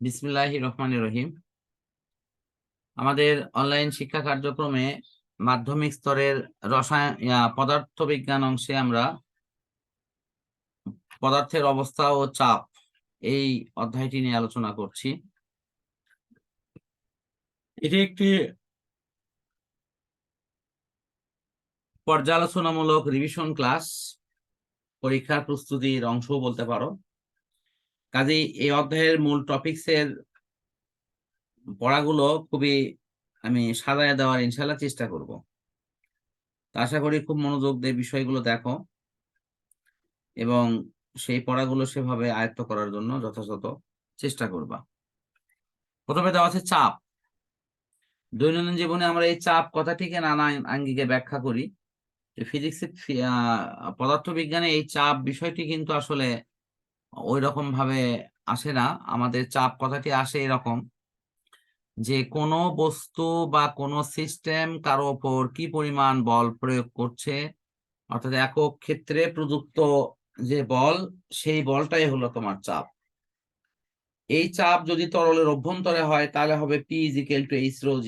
বিসমিল্লাহির রহমানির রহিম। আমাদের অনলাইন শিক্ষা কার্যক্রমে মাধ্যমিক স্তরের পদার্থবিজ্ঞান অংশে আমরা পদার্থের অবস্থা ও চাপ এই অধ্যায়টি নিয়ে আলোচনা করছি। এটি একটি পর্যালোচনামূলক রিভিশন ক্লাস, পরীক্ষার প্রস্তুতির অংশ বলতে পারো। কাজেই এই অধ্যায়ের মূল টপিকসের পড়াগুলো খুবই আমি সাজায় দেওয়ার ইনশাল্লাহ চেষ্টা করব। আশা করি খুব মনোযোগ দিয়ে বিষয়গুলো দেখো এবং সেই পড়াগুলো সেভাবে আয়ত্ত করার জন্য যথাযথ চেষ্টা করবা। প্রথমে দেওয়া আছে চাপ। দৈনন্দিন জীবনে আমরা এই চাপ কথাটিকে নানা আঙ্গিকে ব্যাখ্যা করি। ফিজিক্সে পদার্থবিজ্ঞানে এই চাপ বিষয়টি কিন্তু আসলে ওই রকম ভাবে আসে না। আমাদের চাপ কথাটি আসে এরকম যে কোনো বস্তু বা কোনো সিস্টেম কারো ওপর কি পরিমাণ বল প্রয়োগ করছে, অর্থাৎ একক ক্ষেত্রে প্রযুক্ত যে বল, সেই বলটাই হলো তোমার চাপ। এই চাপ যদি তরলের অভ্যন্তরে হয় তাহলে হবে P = H ρg,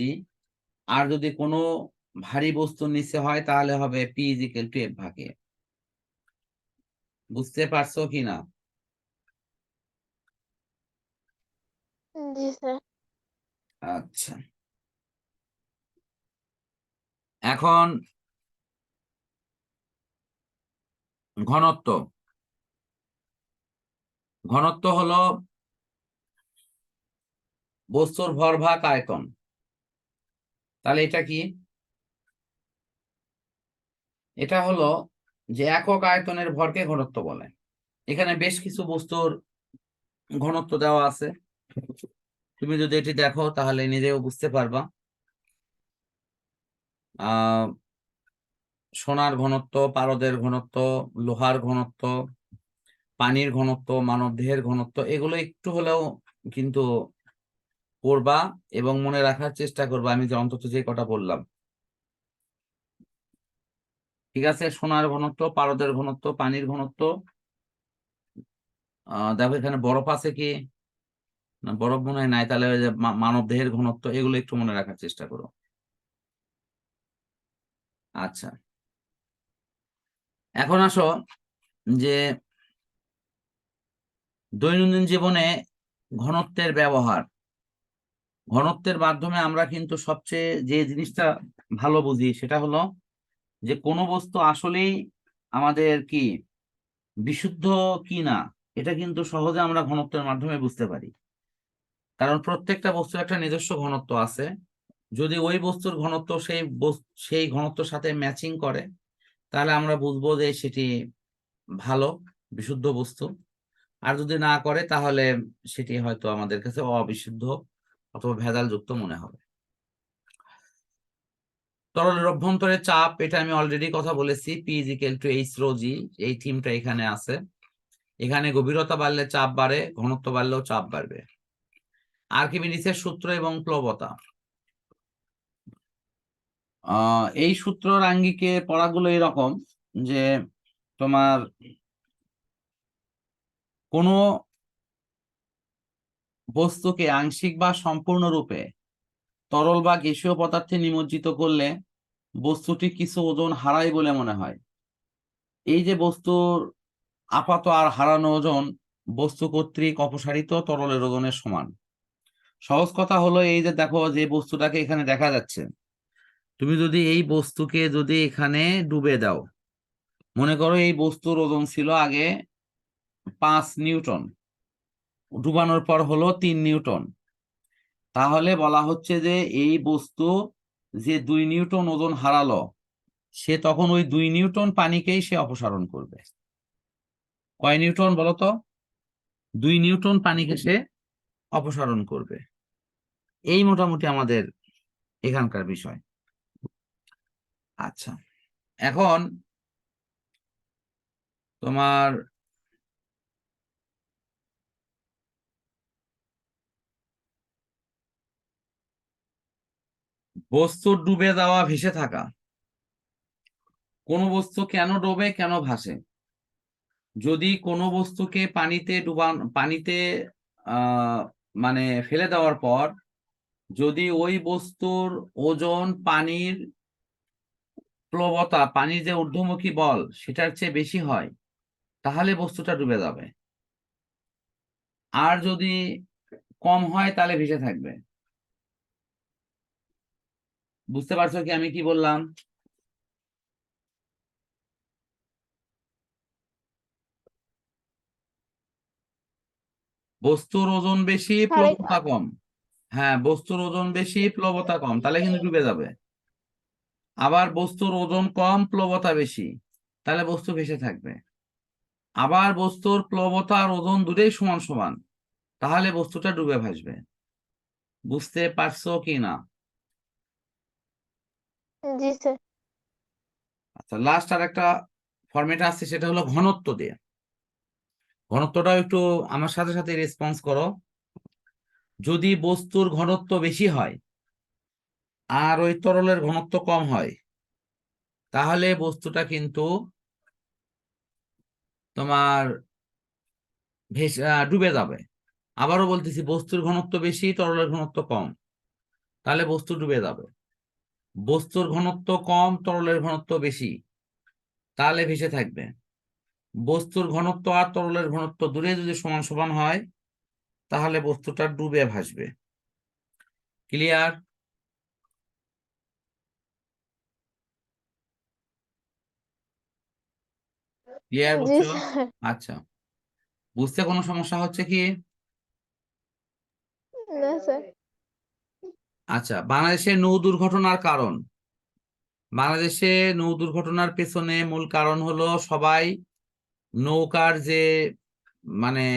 আর যদি কোনো ভারী বস্তুর নিচে হয় তাহলে হবে P = F/A। বুঝতে পারছো কিনা? জি স্যার। আচ্ছা, এখন ঘনত্ব। ঘনত্ব হলো বস্তুর ভরভাগ আয়তন। তাহলে এটা কি? এটা হলো যে একক আয়তনের ভরকে ঘনত্ব বলে। এখানে বেশ কিছু বস্তুর ঘনত্ব দেওয়া আছে, তুমি যদি এটি দেখো তাহলে নিজেও বুঝতে পারবা। সোনার ঘনত্ব, পারদের ঘনত্ব, লোহার ঘনত্ব, পানির ঘনত্ব, মানবদেহের ঘনত্ব, এগুলো একটু হলেও কিন্তু পড়বা এবং মনে রাখার চেষ্টা করবা। আমি যে অন্তত যে কটা বললাম, ঠিক আছে? সোনার ঘনত্ব, পারদের ঘনত্ব, পানির ঘনত্ব, দেখো এখানে বরফ আছে কি না, বরফ মনে হয় নাই, তাহলে ওই যে মানবদেহের ঘনত্ব, এগুলো একটু মনে রাখার চেষ্টা করো। আচ্ছা, এখন আসো যে দৈনন্দিন জীবনে ঘনত্বের ব্যবহার। ঘনত্বের মাধ্যমে আমরা কিন্তু সবচেয়ে যে জিনিসটা ভালো বুঝি সেটা হলো যে কোনো বস্তু আসলেই আমাদের কি বিশুদ্ধ কি না, এটা কিন্তু সহজে আমরা ঘনত্বের মাধ্যমে বুঝতে পারি। কারণ প্রত্যেকটা বস্তুর একটা নিজস্ব ঘনত্ব আছে। যদি ওই বস্তুর ঘনত্ব সেই ঘনত্বের সাথে ম্যাচিং করে তাহলে আমরা বুঝবো যে সেটি ভালো, বিশুদ্ধ বস্তু। আর যদি না করে তাহলে সেটি হয়তো আমাদের কাছে অবিশুদ্ধ অথবা ভেজালযুক্ত মনে হবে। তরলের অভ্যন্তরে চাপ, এটা আমি অলরেডি কথা বলেছি, P = H ρg। এই থিমটা এখানে আছে। এখানে গভীরতা বাড়লে চাপ বাড়ে, ঘনত্ব বাড়লেও চাপ বাড়বে। আর্কিমিডিসের সূত্র এবং প্লবতা। এই সূত্রর আঙ্গিকে পড়াগুলো এরকম যে তোমার কোনো বস্তুকে আংশিক বা সম্পূর্ণরূপে তরল বা গ্যাসীয় পদার্থে নিমজ্জিত করলে বস্তুটি কিছু ওজন হারায় বলে মনে হয়। এই যে বস্তুর আপাত আর হারানো ওজন বস্তু কর্তৃক অপসারিত তরলের ওজনের সমান। সহজ কথা হলো এই যে দেখো, যে বস্তুটাকে এখানে দেখা যাচ্ছে, তুমি যদি এই বস্তুকে যদি এখানে ডুবে দাও, মনে করো এই বস্তুর ওজন ছিল আগে 5 নিউটন, ডুবানোর পর হলো 3 নিউটন, তাহলে বলা হচ্ছে যে এই বস্তু যে 2 নিউটন ওজন হারালো, সে তখন ওই 2 নিউটন পানিকেই সে অপসারণ করবে। কয় নিউটন বলতো? 2 নিউটন পানিকে সে অপসারণ করবে। এই মোটামুটি আমাদের এখানকার বিষয়। আচ্ছা, এখন তোমার বস্তুর ডুবে যাওয়া, ভেসে থাকা। কোন বস্তু কেন ডোবে, কেন ভাসে? যদি কোনো বস্তুকে পানিতে মানে ফেলে দেওয়ার পর যদি ওই বস্তুর ওজন পানির প্লবতা, পানির যে ঊর্ধ্বমুখী বল সেটার চেয়ে বেশি হয়, তাহলে বস্তুটা ডুবে যাবে। আর যদি কম হয় তাহলে ভেসে থাকবে। বুঝতে পারছো কি আমি কি বললাম? বস্তুর ওজন বেশি, প্লবতা কম। হ্যাঁ, বস্তুর ওজন বেশি, প্লবতা কম, তাহলে কিন্তু ডুবে যাবে। আবার বস্তুর ওজন কম, প্লবতা বেশি, তাহলে বস্তু ভেসে থাকবে। আবার বস্তুর প্লবতা আর ওজন দুটোই সমান সমান, তাহলে বস্তুটা ডুবে ভাসবে। বুঝতে পারছো কি না? জি স্যার। আচ্ছা, লাস্ট আর একটা ফরম্যাট আছে, সেটা হলো ঘনত্ব দিয়ে। ঘনত্বটাও একটু আমার সাথে সাথে রেসপন্স করো। যদি বস্তুর ঘনত্ব বেশি হয় আর ওই তরলের ঘনত্ব কম হয়, তাহলে বস্তুটা কিন্তু তোমার ডুবে যাবে। আবারও বলতেছি, বস্তুর ঘনত্ব বেশি, তরলের ঘনত্ব কম, তাহলে বস্তু ডুবে যাবে। বস্তুর ঘনত্ব কম, তরলের ঘনত্ব বেশি, তাহলে ভেসে থাকবে। বস্তুর ঘনত্ব আর তরলের ঘনত্ব দূরে যদি সমান সমান হয়, তাহলে বস্তুটা ডুবে ভাসবে। ক্লিয়ার? ক্লিয়ার জি বুঝছো? স্যার। আচ্ছা, বুঝতে কোনো সমস্যা হচ্ছে কি? না স্যার। আচ্ছা, বাংলাদেশে নৌ দুর্ঘটনার কারণ। বাংলাদেশে নৌ দুর্ঘটনার পেছনে মূল কারণ হলো সবাই নৌকার যে মানে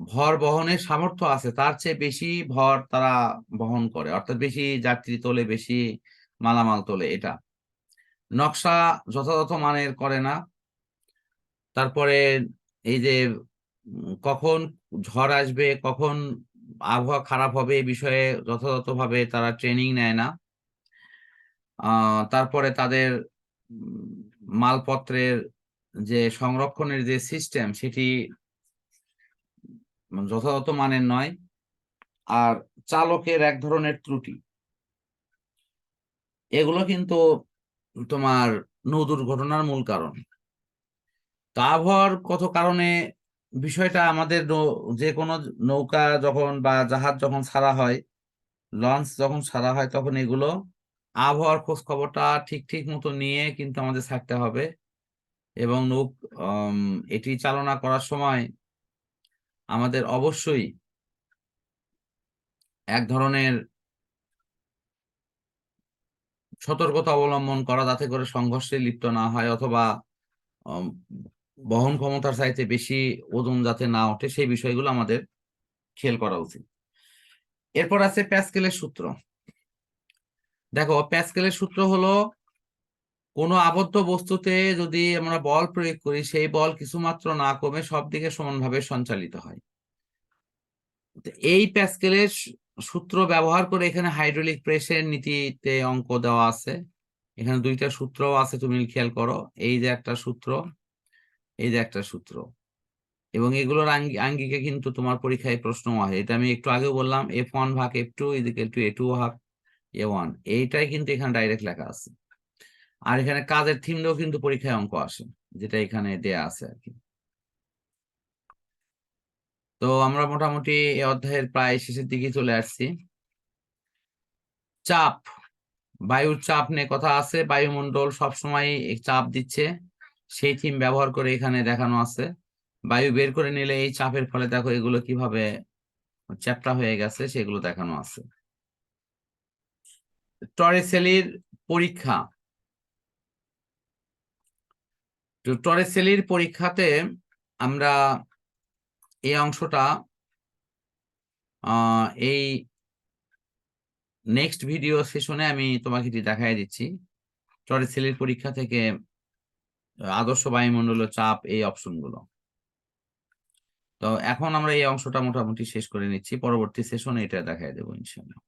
ভর বহনের সামর্থ্য আছে তার চেয়ে বেশি ভর তারা বহন করে, অর্থাৎ বেশি যাত্রী তোলে, বেশি মালামাল তোলে। এটা নকশা যথাযথ মানের করে না। তারপরে এই যে কখন ঝড় আসবে, কখন আবহাওয়া খারাপ হবে, এই বিষয়ে যথাযথভাবে তারা ট্রেনিং নেয় না। তারপরে তাদের মালপত্রের যে সংরক্ষণের যে সিস্টেম সেটি যথাযথ মানের নয়। আর চালকের এক ধরনের ত্রুটি, এগুলো কিন্তু তোমার নৌ দুর্ঘটনার মূল কারণ। তা আবহাওয়ার কত কারণে বিষয়টা আমাদের যে কোনো নৌকা যখন বা জাহাজ যখন ছাড়া হয়, লঞ্চ যখন ছাড়া হয়, তখন এগুলো আবহাওয়ার খোঁজ খবরটা ঠিক ঠিক মতো নিয়ে কিন্তু আমাদের ছাড়তে হবে। এবং এটি চালনা করার সময় আমাদের অবশ্যই এক ধরনের সতর্কতা অবলম্বন করা, যাতে করে সংঘর্ষে লিপ্ত না হয়, অথবা বহন ক্ষমতার চাইতে বেশি ওজন যাতে না ওঠে, সেই বিষয়গুলো আমাদের খেয়াল করা উচিত। এরপর আছে প্যাসকেলের সূত্র। দেখো, প্যাসকেলের সূত্র হলো কোনো আবদ্ধ বস্তুতে যদি আমরা বল প্রয়োগ করি, সেই বল কিছুমাত্র না কমে সব দিকে সমানভাবে সঞ্চালিত হয়। এই প্যাসকেলের সূত্র ব্যবহার করে এখানে হাইড্রোলিক প্রেসের নীতিতে অঙ্ক দেওয়া আছে। এখানে দুইটা সূত্র আছে, তুমি খেয়াল করো। এই যে একটা সূত্র, এই যে একটা সূত্র, এবং এগুলোর আঙ্গিকে কিন্তু তোমার পরীক্ষায় প্রশ্ন হয়। এটা আমি একটু আগে বললাম, F1 ভাগ F2 ইজিক্যাল টু A2 ভাগ A1, এইটাই কিন্তু এখানে ডাইরেক্ট লেখা আছে। আর এখানে কাজের থিমটাও কিন্তু পরীক্ষায় অঙ্ক আসে, যেটা এখানে দেয়া আছে আর কি। তো আমরা মোটামুটি এই অধ্যায়ের প্রায় শেষের দিকে চলে আসছি। চাপ, বায়ুর চাপ নিয়ে কথা আছে। বায়ুমণ্ডল সবসময় চাপ দিচ্ছে, সেই থিম ব্যবহার করে এখানে দেখানো আছে। বায়ু বের করে নিলে এই চাপের ফলে দেখো এগুলো কিভাবে চ্যাপ্টা হয়ে গেছে, সেগুলো দেখানো আছে। টরেসেলির পরীক্ষা। তো টরেসেলির পরীক্ষাতে আমরা এই অংশটা এই নেক্সট ভিডিও সেশনে আমি তোমাকে এটি দেখাই দিচ্ছি। টরেসেলির পরীক্ষা থেকে আদর্শ বায়ুমণ্ডলীয় চাপ, এই অপশনগুলো। তো এখন আমরা এই অংশটা মোটামুটি শেষ করে নিচ্ছি, পরবর্তী সেশনে এটা দেখাই দেবো ইনশাআল্লাহ।